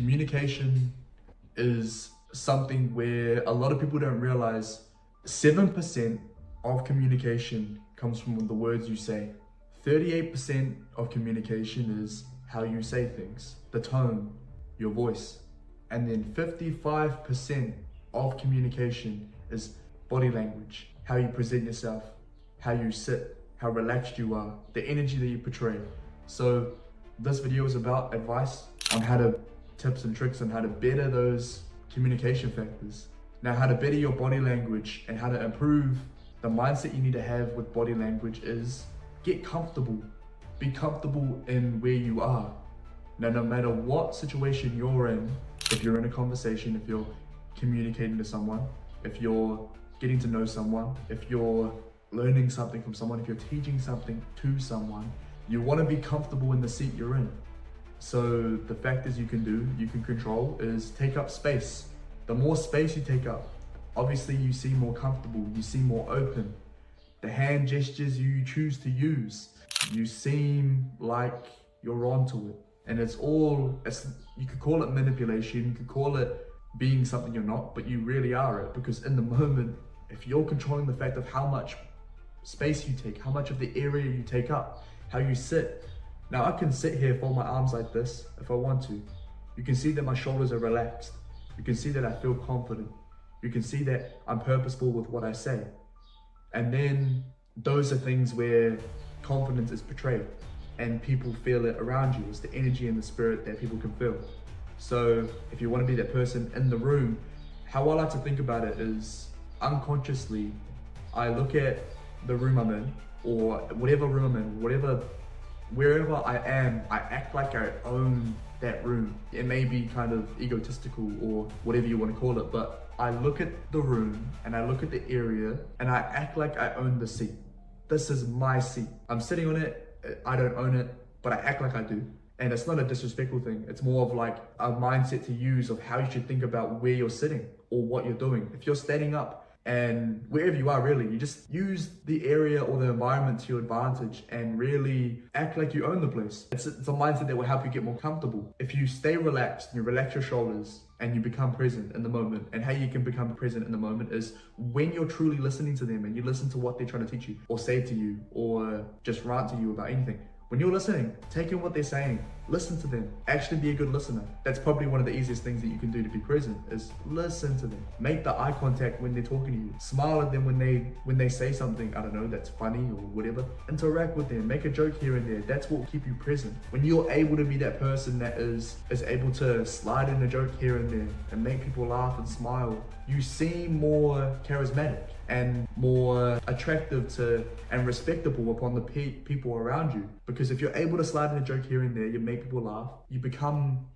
Communication is something where a lot of people don't realize 7% of communication comes from the words you say. 38% of communication is how you say things, the tone, your voice. And then 55% of communication is body language, how you present yourself, how you sit, how relaxed you are, the energy that you portray. So this video is about advice on tips and tricks on how to better those communication factors. Now, how to better your body language and how to improve the mindset you need to have with body language is get comfortable. Be comfortable in where you are. Now, no matter what situation you're in, if you're in a conversation, if you're communicating to someone, if you're getting to know someone, if you're learning something from someone, if you're teaching something to someone, you want to be comfortable in the seat you're in. So the factors you can control is take up space. The more space you take up, obviously you seem more comfortable, you seem more open. The hand gestures you choose to use, you seem like you're onto it. And you could call it manipulation, you could call it being something you're not, but you really are it. Because in the moment, if you're controlling the fact of how much space you take, how much of the area you take up, how you sit. Now I can sit here, fold my arms like this if I want to. You can see that my shoulders are relaxed. You can see that I feel confident. You can see that I'm purposeful with what I say. And then those are things where confidence is portrayed and people feel it around you. It's the energy and the spirit that people can feel. So if you want to be that person in the room, how I like to think about it is unconsciously, I look at the room I'm in, or whatever room I'm in, wherever I am, I act like I own that room. It may be kind of egotistical or whatever you want to call it, but I look at the room and I look at the area and I act like I own the seat. This is my seat. I'm sitting on it, I don't own it, but I act like I do. And it's not a disrespectful thing. It's more of like a mindset to use of how you should think about where you're sitting or what you're doing. If you're standing up, and wherever you are, really, you just use the area or the environment to your advantage and really act like you own the place. It's a mindset that will help you get more comfortable. If you stay relaxed, you relax your shoulders and you become present in the moment. And how you can become present in the moment is when you're truly listening to them and you listen to what they're trying to teach you or say to you or just rant to you about anything. When you're listening, take in what they're saying, listen to them, actually be a good listener. That's probably one of the easiest things that you can do to be present is listen to them. Make the eye contact when they're talking to you. Smile at them when they say something, I don't know, that's funny or whatever. Interact with them, make a joke here and there. That's what will keep you present. When you're able to be that person that is able to slide in a joke here and there and make people laugh and smile, you seem more charismatic and more attractive to and respectable upon the people around you. Because if you're able to slide in a joke here and there, you make people laugh,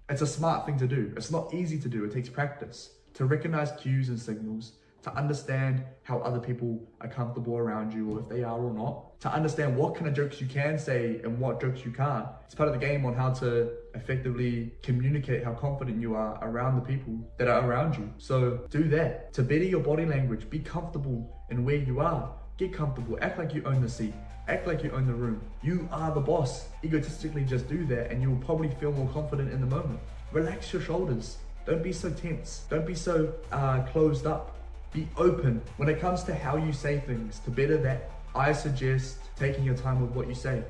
it's a smart thing to do. It's not easy to do, it takes practice. To recognize cues and signals, to understand how other people are comfortable around you or if they are or not, to understand what kind of jokes you can say and what jokes you can't. It's part of the game on how to effectively communicate how confident you are around the people that are around you. So do that. To better your body language, be comfortable in where you are. Get comfortable, act like you own the seat, act like you own the room. You are the boss. Egotistically just do that and you'll probably feel more confident in the moment. Relax your shoulders. Don't be so tense. Don't be so closed up. Be open. When it comes to how you say things, to better that, I suggest taking your time with what you say.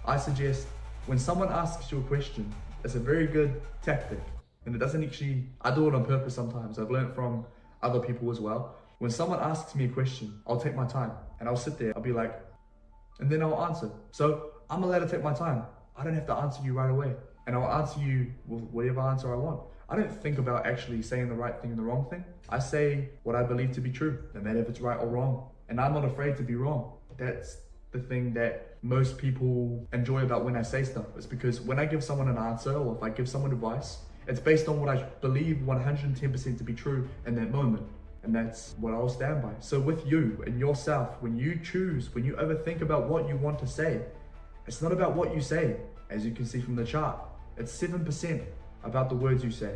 I suggest when someone asks you a question, it's a very good tactic. And it doesn't I do it on purpose sometimes. I've learned from other people as well. When someone asks me a question, I'll take my time and I'll sit there. I'll be like, and then I'll answer. So I'm allowed to take my time. I don't have to answer you right away. And I'll answer you with whatever answer I want. I don't think about actually saying the right thing and the wrong thing. I say what I believe to be true, no matter if it's right or wrong. And I'm not afraid to be wrong. That's the thing that most people enjoy about when I say stuff. It's because when I give someone an answer or if I give someone advice, it's based on what I believe 110% to be true in that moment. And that's what I'll stand by. So with you and yourself, when you overthink about what you want to say, it's not about what you say, as you can see from the chart. It's 7% about the words you say,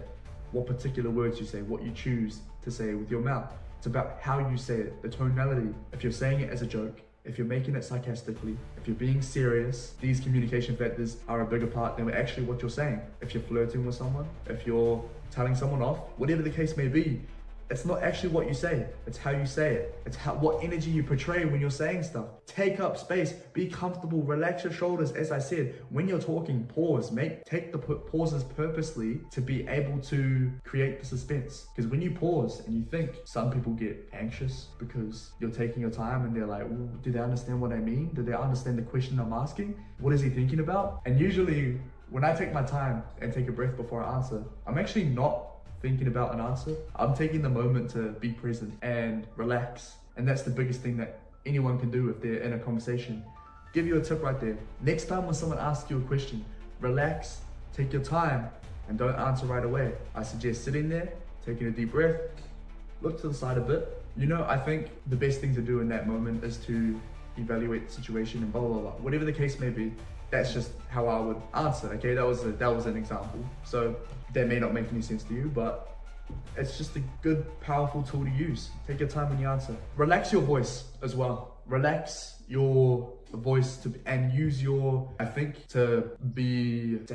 what particular words you say, what you choose to say with your mouth. It's about how you say it, the tonality. If you're saying it as a joke, if you're making it sarcastically, if you're being serious, these communication factors are a bigger part than actually what you're saying. If you're flirting with someone, if you're telling someone off, whatever the case may be, it's not actually what you say, it's how you say it. It's what energy you portray when you're saying stuff. Take up space, be comfortable, relax your shoulders. As I said, when you're talking, pause. Take the pauses purposely to be able to create the suspense. Because when you pause and you think, some people get anxious because you're taking your time and they're like, do they understand what I mean? Do they understand the question I'm asking? What is he thinking about? And usually, when I take my time and take a breath before I answer, I'm actually not thinking about an answer. I'm taking the moment to be present and relax. And that's the biggest thing that anyone can do if they're in a conversation. Give you a tip right there. Next time when someone asks you a question, relax, take your time, and don't answer right away. I suggest sitting there, taking a deep breath, look to the side a bit. You know, I think the best thing to do in that moment is to evaluate the situation and blah, blah, blah. Whatever the case may be, that's just how I would answer, okay? That was an example. So that may not make any sense to you, but it's just a good, powerful tool to use. Take your time when you answer. Relax your voice as well. Relax your voice and use to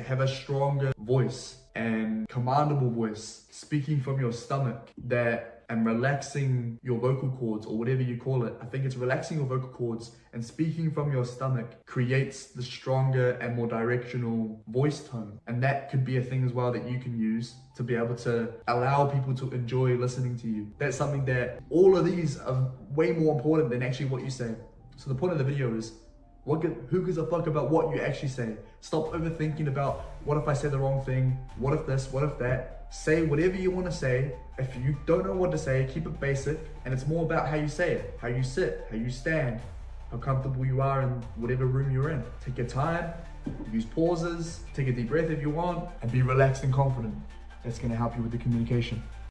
have a stronger voice and commandable voice, speaking from your stomach, and relaxing your vocal cords, or whatever you call it. I think it's relaxing your vocal cords and speaking from your stomach creates the stronger and more directional voice tone. And that could be a thing as well that you can use to be able to allow people to enjoy listening to you. That's something that all of these are way more important than actually what you say. So the point of the video is, who gives a fuck about what you actually say? Stop overthinking about, what if I say the wrong thing? What if this? What if that? Say whatever you want to say. If you don't know what to say, keep it basic. And it's more about how you say it, how you sit, how you stand, how comfortable you are in whatever room you're in. Take your time, use pauses, take a deep breath if you want, and be relaxed and confident. That's going to help you with the communication.